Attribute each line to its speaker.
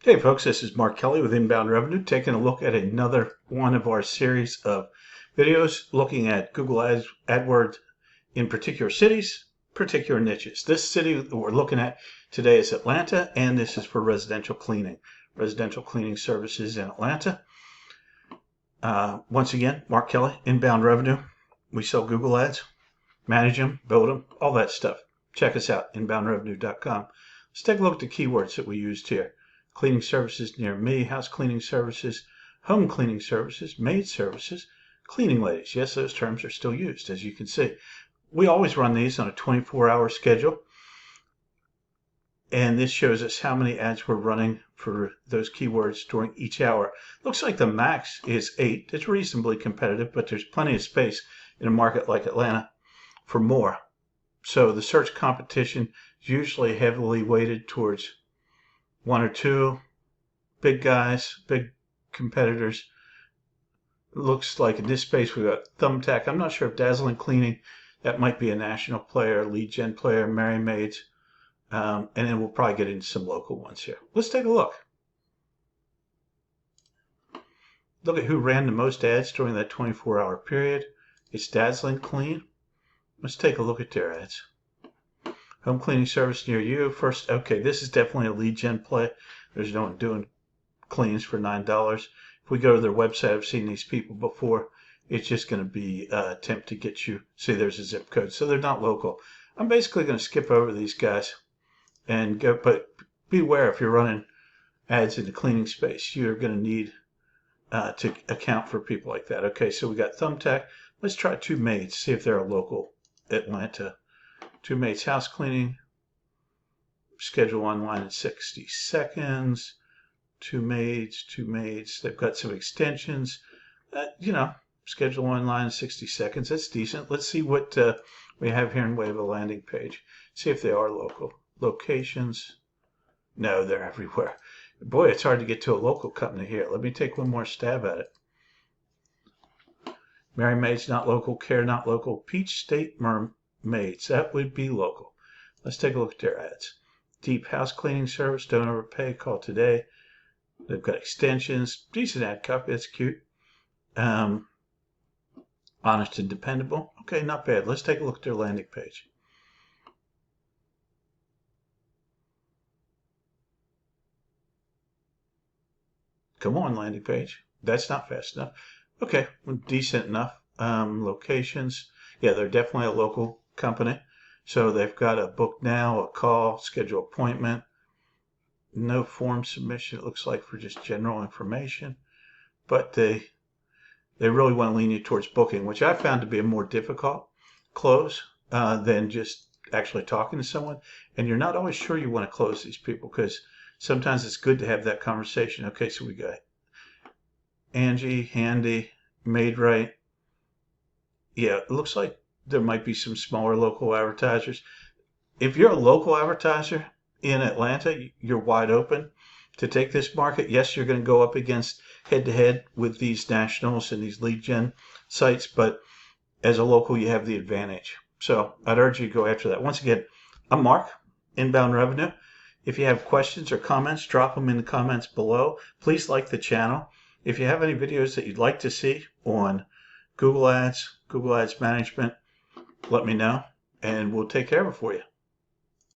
Speaker 1: Hey folks, this is Mark Kelly with Inbound Revenue, taking a look at another one of our series of videos looking at Google AdWords in particular cities, particular niches. This city that we're looking at today is Atlanta, and this is for residential cleaning services in Atlanta. Once again, Mark Kelly, Inbound Revenue. We sell Google ads, manage them, build them, all that stuff. Check us out, inboundrevenue.com. Let's take a look at the keywords that we used here. Cleaning services near me, house cleaning services, home cleaning services, maid services, cleaning ladies. Yes, those terms are still used, as you can see. We always run these on a 24-hour schedule. And this shows us how many ads we're running for those keywords during each hour. Looks like the max is 8. It's reasonably competitive, but there's plenty of space in a market like Atlanta for more. So the search competition is usually heavily weighted towards one or two big guys, big competitors. It looks like in this space we've got Thumbtack. I'm not sure if Dazzling Cleaning, that might be a national player, lead gen player, Merry Maids. And then we'll probably get into some local ones here. Let's take a look. Look at who ran the most ads during that 24-hour period. It's Dazzling Clean. Let's take a look at their ads. Home cleaning service near you. First, okay, this is definitely a lead gen play. There's no one doing cleans for $9. If we go to their website, I've seen these people before. It's just going to be an attempt to get you. See, there's a zip code, so they're not local. I'm basically going to skip over these guys and go, but beware if you're running ads in the cleaning space, you're going to need to account for people like that. Okay, so we got Thumbtack. Let's try Two Maids, see if they're a local Atlanta. Two Maids house cleaning. Schedule online in 60 seconds. Two Maids. They've got some extensions. Schedule online in 60 seconds. That's decent. Let's see what we have here in way of a landing page. See if they are local. Locations. No, they're everywhere. Boy, it's hard to get to a local company here. Let me take one more stab at it. Merry Maids, not local. Care, not local. Peach State Mermaids, that would be local. Let's take a look at their ads. Deep house cleaning service, don't overpay, call today. They've got extensions, decent ad copy, that's cute. Honest and dependable. Okay, not bad. Let's take a look at their landing page. Come on, landing page. That's not fast enough. Okay, decent enough. Locations. Yeah, they're definitely a local company. So they've got a book now, a call, schedule appointment. No form submission, it looks like, for just general information. But they really want to lean you towards booking, which I found to be a more difficult close than just actually talking to someone. And you're not always sure you want to close these people because sometimes it's good to have that conversation. Okay, so we got Angie, Handy, Maid-Rite. Yeah, it looks like there might be some smaller local advertisers. If you're a local advertiser in Atlanta, you're wide open to take this market. Yes, you're going to go up against head-to-head with these nationals and these lead gen sites, but as a local, you have the advantage. So I'd urge you to go after that. Once again, I'm Mark, Inbound Revenue. If you have questions or comments, drop them in the comments below. Please like the channel. If you have any videos that you'd like to see on Google Ads, Google Ads Management, let me know, and we'll take care of it for you.